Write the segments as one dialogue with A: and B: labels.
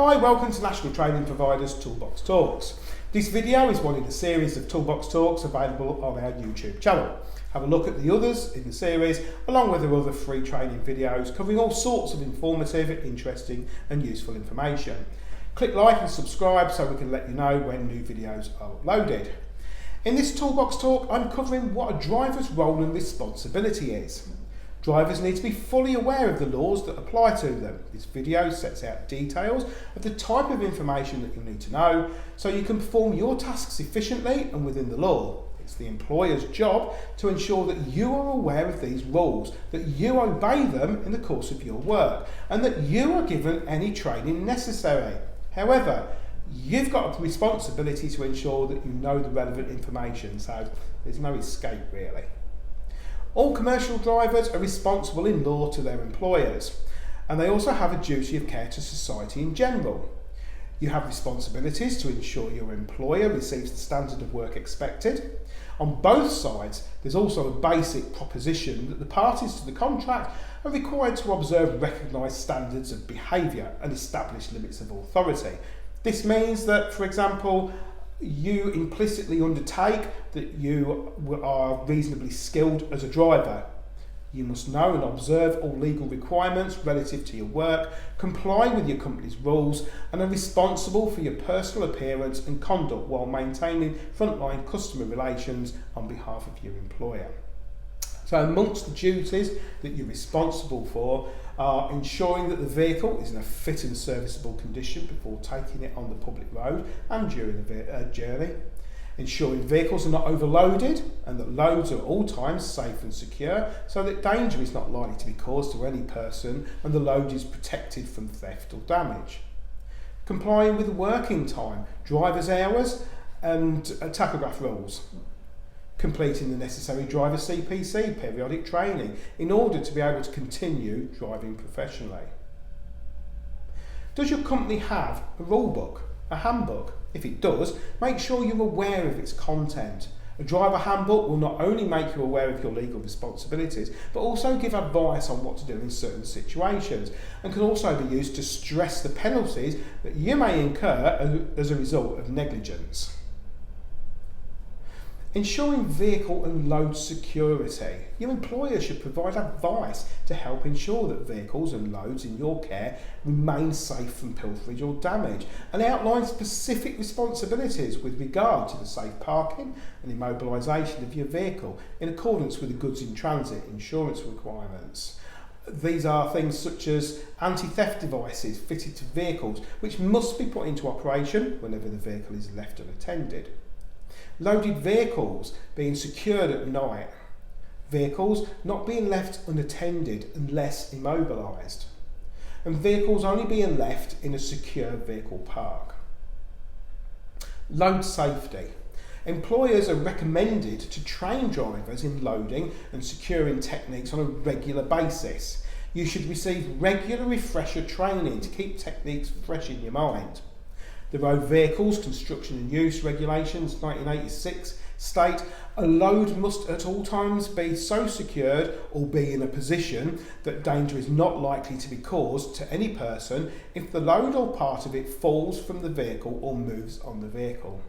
A: Hi, welcome to National Training Providers Toolbox Talks. This video is one in a series of Toolbox Talks available on our YouTube channel. Have a look at the others in the series along with the other free training videos covering all sorts of informative, interesting and useful information. Click like and subscribe so we can let you know when new videos are uploaded. In this Toolbox Talk I'm covering what a driver's role and responsibility is. Drivers need to be fully aware of the laws that apply to them. This video sets out details of the type of information that you need to know so you can perform your tasks efficiently and within the law. It's the employer's job to ensure that you are aware of these rules, that you obey them in the course of your work, and that you are given any training necessary. However, you've got a responsibility to ensure that you know the relevant information, so there's no escape really. All commercial drivers are responsible in law to their employers, and they also have a duty of care to society in general. You have responsibilities to ensure your employer receives the standard of work expected. On both sides, there's also a basic proposition that the parties to the contract are required to observe recognised standards of behaviour and establish limits of authority. This means that, for example, you implicitly undertake that you are reasonably skilled as a driver. You must know and observe all legal requirements relative to your work, comply with your company's rules, and are responsible for your personal appearance and conduct while maintaining frontline customer relations on behalf of your employer. So amongst the duties that you're responsible for are ensuring that the vehicle is in a fit and serviceable condition before taking it on the public road and during the journey, ensuring vehicles are not overloaded and that loads are at all times safe and secure so that danger is not likely to be caused to any person and the load is protected from theft or damage, complying with working time, driver's hours and tachograph rules, completing the necessary driver CPC periodic training in order to be able to continue driving professionally. Does your company have a rule book, a handbook? If it does, make sure you're aware of its content. A driver handbook will not only make you aware of your legal responsibilities, but also give advice on what to do in certain situations, and can also be used to stress the penalties that you may incur as a result of negligence. Ensuring vehicle and load security. Your employer should provide advice to help ensure that vehicles and loads in your care remain safe from pilferage or damage, and outline specific responsibilities with regard to the safe parking and immobilisation of your vehicle in accordance with the goods in transit insurance requirements. These are things such as anti-theft devices fitted to vehicles which must be put into operation whenever the vehicle is left unattended. Loaded vehicles being secured at night. Vehicles not being left unattended unless immobilised. And vehicles only being left in a secure vehicle park. Load safety. Employers are recommended to train drivers in loading and securing techniques on a regular basis. You should receive regular refresher training to keep techniques fresh in your mind. The Road Vehicles Construction and Use Regulations 1986 state a load must at all times be so secured or be in a position that danger is not likely to be caused to any person if the load or part of it falls from the vehicle or moves on the vehicle.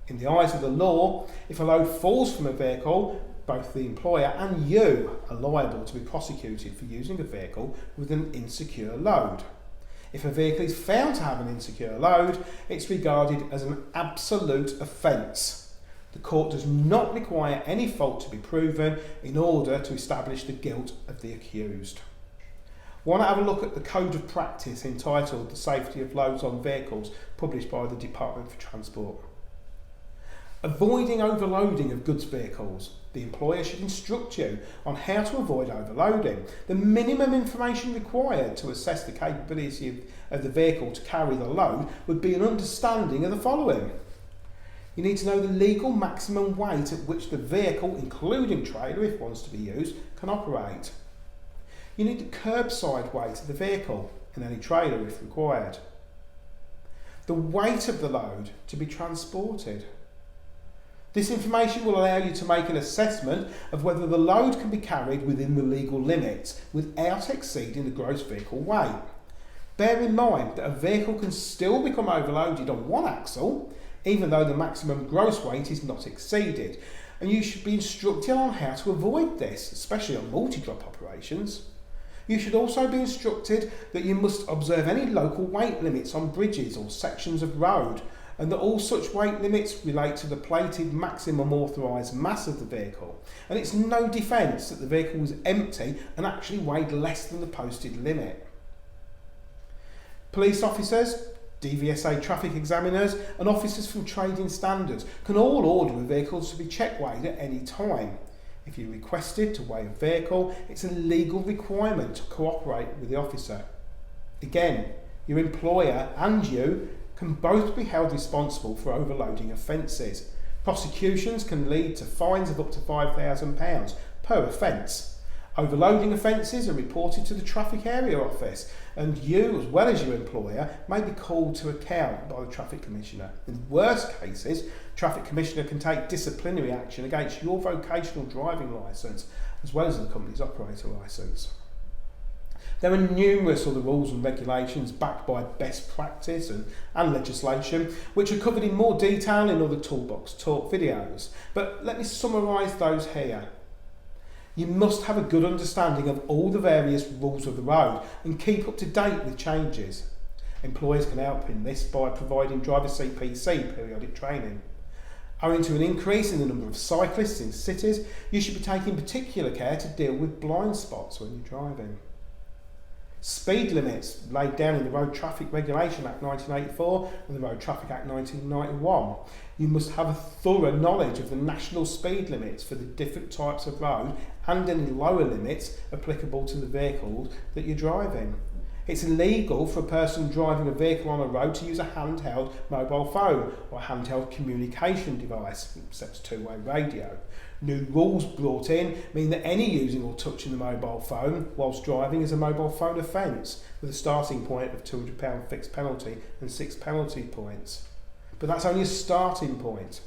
A: In the eyes of the law, if a load falls from a vehicle, both the employer and you are liable to be prosecuted for using a vehicle with an insecure load. If a vehicle is found to have an insecure load, it's regarded as an absolute offence. The court does not require any fault to be proven in order to establish the guilt of the accused. Want to have a look at the Code of Practice entitled The Safety of Loads on Vehicles, published by the Department for Transport. Avoiding overloading of goods vehicles. The employer should instruct you on how to avoid overloading. The minimum information required to assess the capability of the vehicle to carry the load would be an understanding of the following. You need to know the legal maximum weight at which the vehicle, including trailer if one's to be used, can operate. You need the curbside weight of the vehicle and any trailer if required. The weight of the load to be transported. This information will allow you to make an assessment of whether the load can be carried within the legal limits without exceeding the gross vehicle weight. Bear in mind that a vehicle can still become overloaded on one axle, even though the maximum gross weight is not exceeded. And you should be instructed on how to avoid this, especially on multi-drop operations. You should also be instructed that you must observe any local weight limits on bridges or sections of road, and that all such weight limits relate to the plated maximum authorised mass of the vehicle. And it's no defence that the vehicle was empty and actually weighed less than the posted limit. Police officers, DVSA traffic examiners and officers from trading standards can all order a vehicle to be check weighed at any time. If you're requested to weigh a vehicle, it's a legal requirement to cooperate with the officer. Again, your employer and you can both be held responsible for overloading offences. Prosecutions can lead to fines of up to £5,000 per offence. Overloading offences are reported to the Traffic Area Office, and you, as well as your employer, may be called to account by the Traffic Commissioner. In worst cases, Traffic Commissioner can take disciplinary action against your vocational driving licence, as well as the company's operator licence. There are numerous other rules and regulations backed by best practice and legislation, which are covered in more detail in other Toolbox Talk videos, but let me summarise those here. You must have a good understanding of all the various rules of the road and keep up to date with changes. Employers can help in this by providing driver CPC periodic training. Owing to an increase in the number of cyclists in cities, you should be taking particular care to deal with blind spots when you're driving. Speed limits laid down in the Road Traffic Regulation Act 1984 and the Road Traffic Act 1991. You must have a thorough knowledge of the national speed limits for the different types of road and any lower limits applicable to the vehicles that you're driving. It's illegal for a person driving a vehicle on a road to use a handheld mobile phone or a handheld communication device, except two-way radio. New rules brought in mean that any using or touching the mobile phone whilst driving is a mobile phone offence, with a starting point of £200 fixed penalty and 6 penalty points. But that's only a starting point.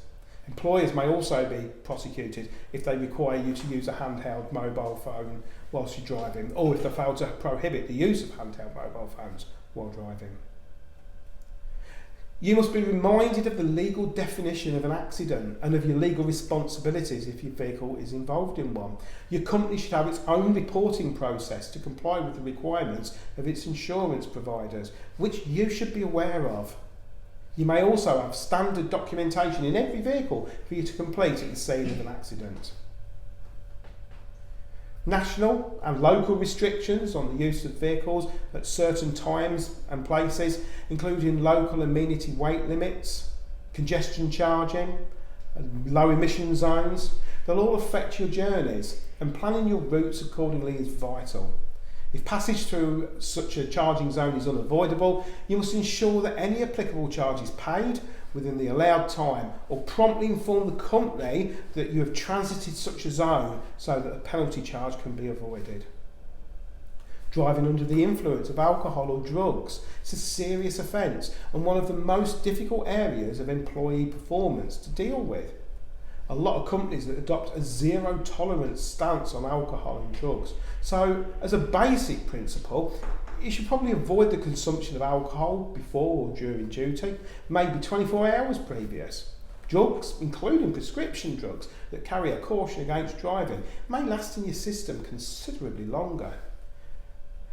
A: Employers may also be prosecuted if they require you to use a handheld mobile phone whilst you're driving, or if they fail to prohibit the use of handheld mobile phones while driving. You must be reminded of the legal definition of an accident and of your legal responsibilities if your vehicle is involved in one. Your company should have its own reporting process to comply with the requirements of its insurance providers, which you should be aware of. You may also have standard documentation in every vehicle for you to complete at the scene of an accident. National and local restrictions on the use of vehicles at certain times and places, including local amenity weight limits, congestion charging, and low emission zones, they'll all affect your journeys, and planning your routes accordingly is vital. If passage through such a charging zone is unavoidable, you must ensure that any applicable charge is paid within the allowed time, or promptly inform the company that you have transited such a zone so that a penalty charge can be avoided. Driving under the influence of alcohol or drugs is a serious offence and one of the most difficult areas of employee performance to deal with. A lot of companies that adopt a zero tolerance stance on alcohol and drugs. So, as a basic principle, you should probably avoid the consumption of alcohol before or during duty, maybe 24 hours previous. Drugs, including prescription drugs that carry a caution against driving, may last in your system considerably longer.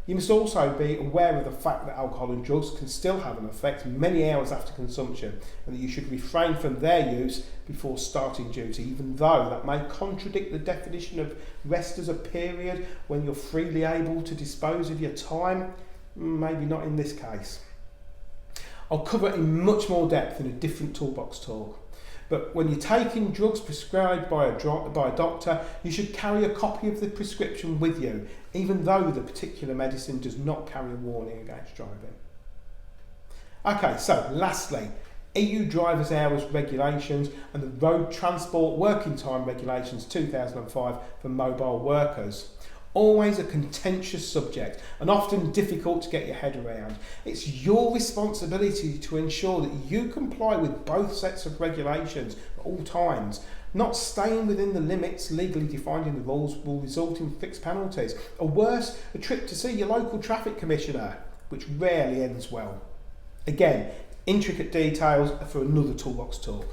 A: You must also be aware of the fact that alcohol and drugs can still have an effect many hours after consumption, and that you should refrain from their use before starting duty, even though that may contradict the definition of rest as a period when you're freely able to dispose of your time. Maybe not in this case. I'll cover it in much more depth in a different Toolbox talk. But when you're taking drugs prescribed by a doctor, you should carry a copy of the prescription with you, even though the particular medicine does not carry a warning against driving. Okay, so lastly, EU Drivers' Hours Regulations and the Road Transport Working Time Regulations 2005 for mobile workers. Always a contentious subject and often difficult to get your head around. It's your responsibility to ensure that you comply with both sets of regulations at all times. Not staying within the limits legally defined in the rules will result in fixed penalties, or worse, a trip to see your local traffic commissioner. which rarely ends well. Again, intricate details are for another Toolbox talk.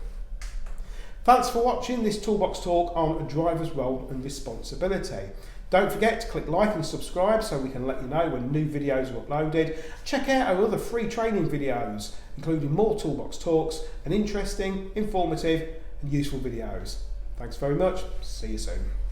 A: Thanks for watching this Toolbox talk on a driver's role and responsibility. Don't forget to click like and subscribe so we can let you know when new videos are uploaded. Check out our other free training videos, including more Toolbox talks and interesting, informative and useful videos. Thanks very much. See you soon.